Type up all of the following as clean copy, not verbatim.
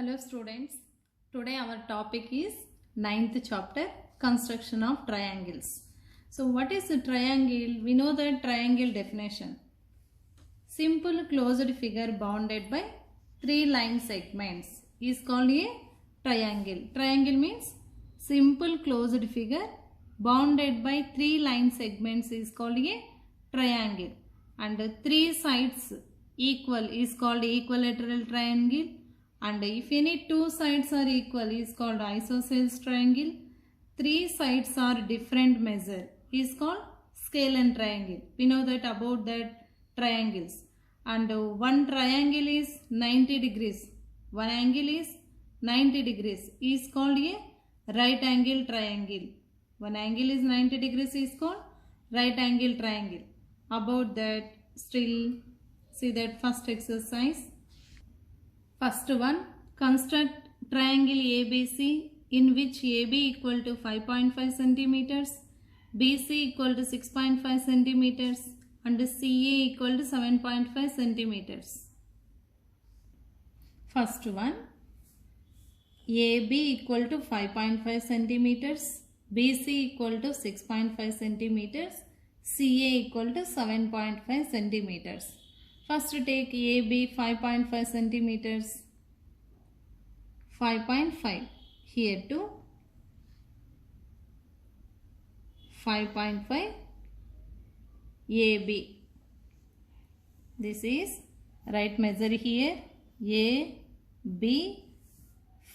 Hello students, today our topic is 9th chapter construction of triangles. So what is a triangle? We know the triangle definition. Simple closed figure bounded by 3 line segments is called a triangle. Triangle means simple closed figure bounded by 3 line segments is called a triangle. And 3 sides equal is called equilateral triangle. And if any 2 sides are equal is called isosceles triangle. 3 sides are different measure is called scale and triangle. We know that about that triangles. And one triangle is 90 degrees. One angle is 90 degrees is called a right angle triangle. One angle is 90 degrees is called right angle triangle. About that, still see that first exercise. First one, construct triangle ABC in which AB equal to 5.5 centimeters, BC equal to 6.5 centimeters and CA equal to 7.5 centimeters. First one, AB equal to 5.5 centimeters, BC equal to 6.5 centimeters, CA equal to 7.5 centimeters. First take AB 5.5 centimeters, 5.5 here to 5.5 AB. This is right measure here, AB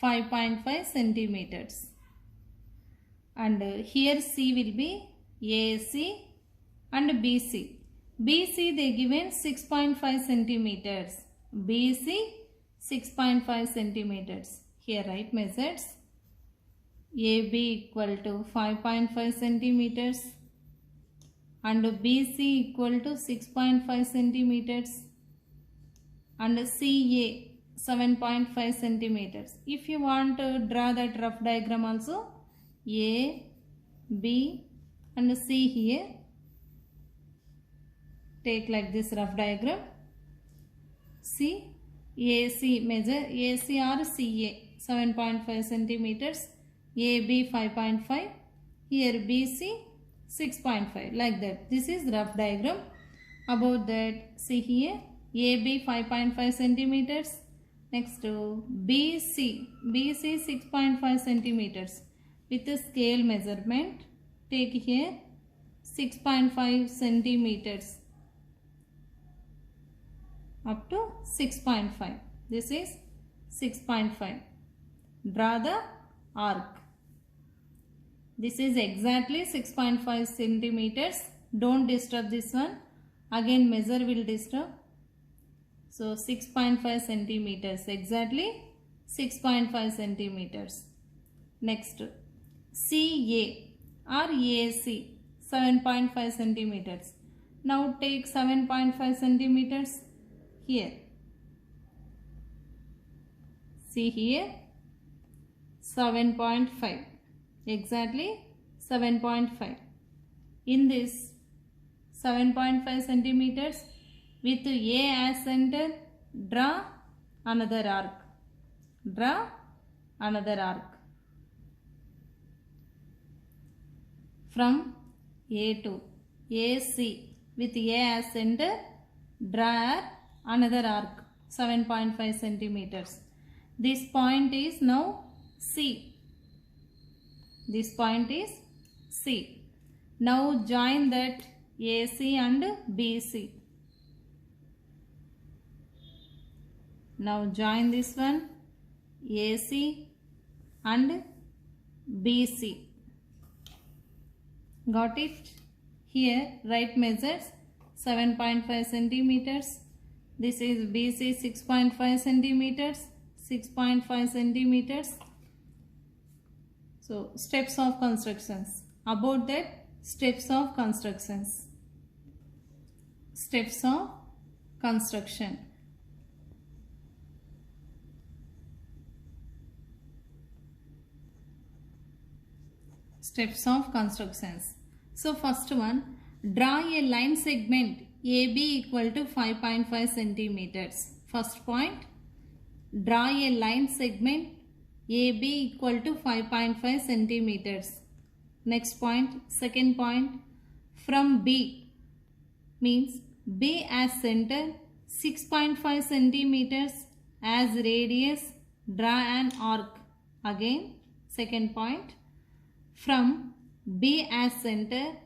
5.5 centimeters. And here C will be AC and BC. BC they given 6.5 centimeters. BC 6.5 centimeters. Here right measures. AB equal to 5.5 centimeters and BC equal to 6.5 centimeters and CA 7.5 centimeters. If you want to draw that rough diagram also, A, B and C here. Take like this rough diagram. See AC measure AC or CA 7.5 centimeters, AB 5.5, here BC 6.5 like that. This is rough diagram. About that, see here AB 5.5 centimeters. Next to BC 6.5 centimeters with the scale measurement. Take here 6.5 centimeters. Up to 6.5. This is 6.5. Draw the arc. This is exactly 6.5 centimeters. Don't disturb this one. Again measure will disturb. So 6.5 centimeters. Exactly 6.5 centimeters. Next CA or AC 7.5 centimeters. Now take 7.5 centimeters. Here, see here 7.5, exactly 7.5. In this 7.5 centimeters with A as center, draw another arc. Draw another arc. From A to AC with A as center, draw another arc 7.5 centimeters. This point is now C. This point is C. Now join that AC and BC. Now join this one AC and BC. Got it? Here right measures 7.5 centimeters. This is BC 6.5 centimeters, 6.5 centimeters. So steps of constructions. About that, steps of constructions. Steps of construction. Steps of constructions. So first one, draw a line segment AB equal to 5.5 centimeters. First point, Draw a line segment AB equal to 5.5 centimeters. Next point, second point, from B means B as center, 6.5 centimeters as radius, draw an arc. Again, second point, from B as center,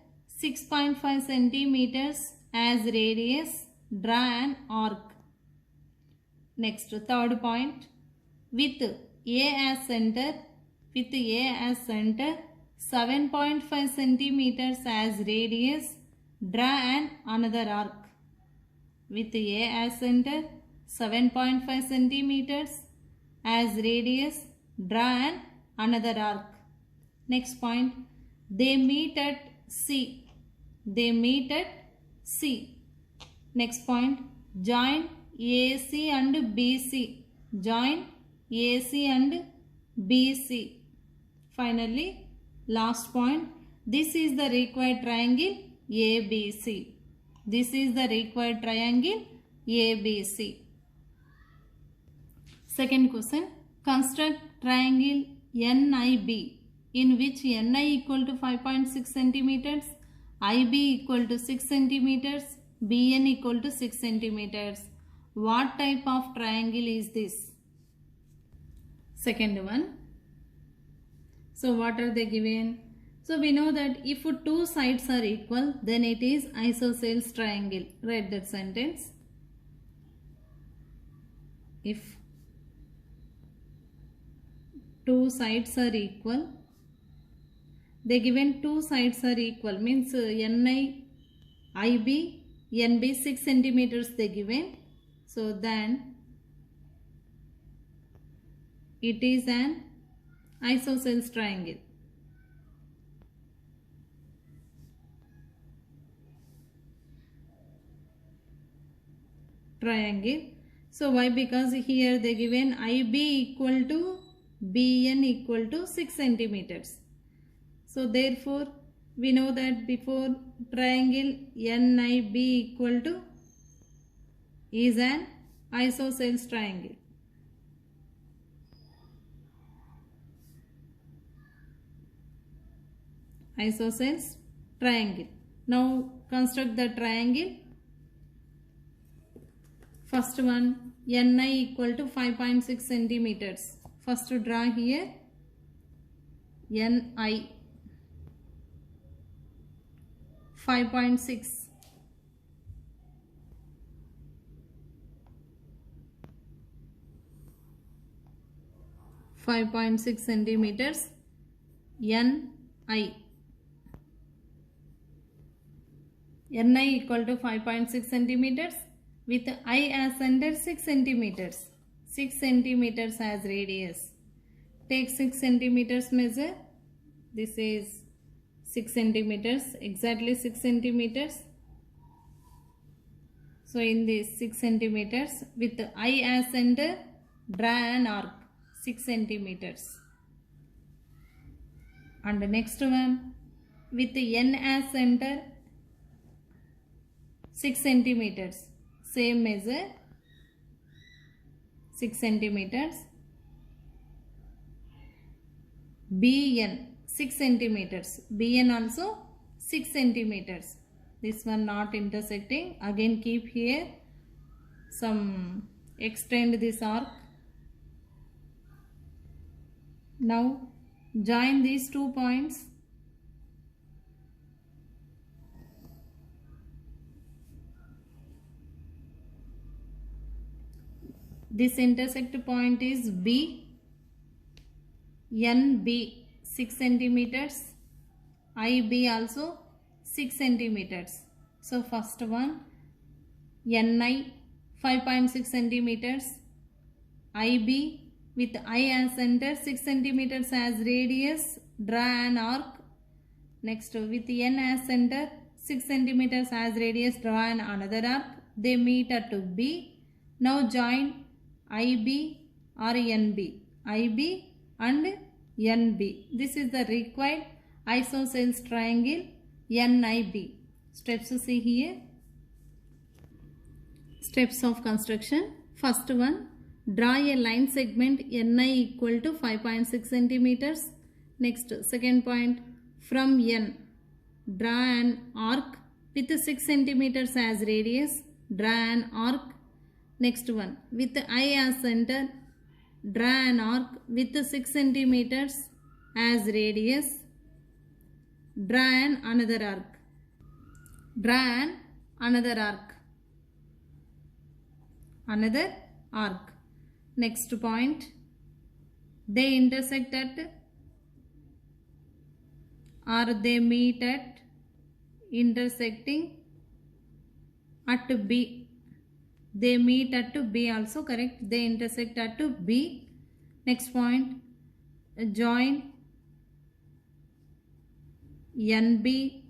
6.5 centimeters as radius, draw an arc. Next, third point, with A as center, 7.5 centimeters as radius, draw an another arc. With A as center, 7.5 centimeters as radius, draw an another arc. Next point, they meet at C. Next point, join AC and BC. Finally, last point, this is the required triangle ABC. Second question, construct triangle NIB in which NI equal to 5.6 centimeters, IB equal to 6 centimeters, BN equal to 6 centimeters. What type of triangle is this? Second one. So what are they given? So we know that if two sides are equal, then it is isosceles triangle. Write that sentence. If two sides are equal, they given two sides are equal means NI, IB, NB 6 centimeters they given. So then it is an isosceles triangle. So why? Because here they given IB equal to BN equal to 6 centimeters. So therefore we know that before triangle NIB equal to is an isosceles triangle. Now construct the triangle. First one, NI equal to 5.6 centimeters. First to draw here NI 5.6. centimeters. NI equal to 5.6 centimeters with I as center 6 centimeters. 6 centimeters as radius. Take 6 centimeters measure. This is 6 centimeters, exactly 6 centimeters. So in this 6 centimeters with I as center, draw an arc 6 centimeters. And the next one, with N as center 6 centimeters, same measure 6 centimeters. BN 6 centimeters, BN also 6 centimeters. This one not intersecting, again keep here some, extend this arc. Now join these 2 points. This intersect point is B, NB 6 centimeters, IB also 6 centimeters. So first one, NI 5.6 centimeters, IB with I as center 6 centimeters as radius, draw an arc. Next with N as center 6 centimeters as radius, draw an another arc. They meet at B. Now join IB or NB, IB and NB. This is the required isosceles triangle NIB. Steps to see here. Steps of construction. First one, Draw a line segment NI equal to 5.6 centimeters. Next, second point, from N, draw an arc with 6 centimeters as radius. Draw an arc. Next one, with I as center, draw an arc with 6 centimeters as radius. Draw an another arc. Draw an another arc. Another arc. Next point, they intersect at or they meet at intersecting at B. They meet at B also, correct. They intersect at B. Next point, join NB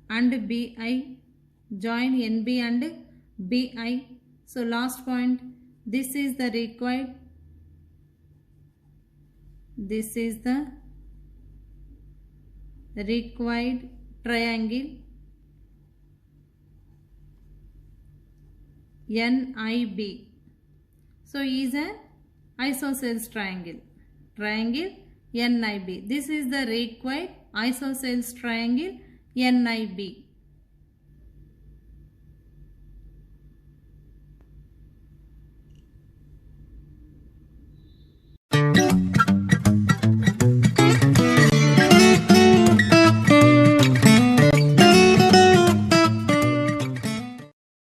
and BI. Join NB and BI. So last point, this is the required. This is the required triangle NIB. So is an isosceles triangle. Triangle NIB. This is the required isosceles triangle NIB.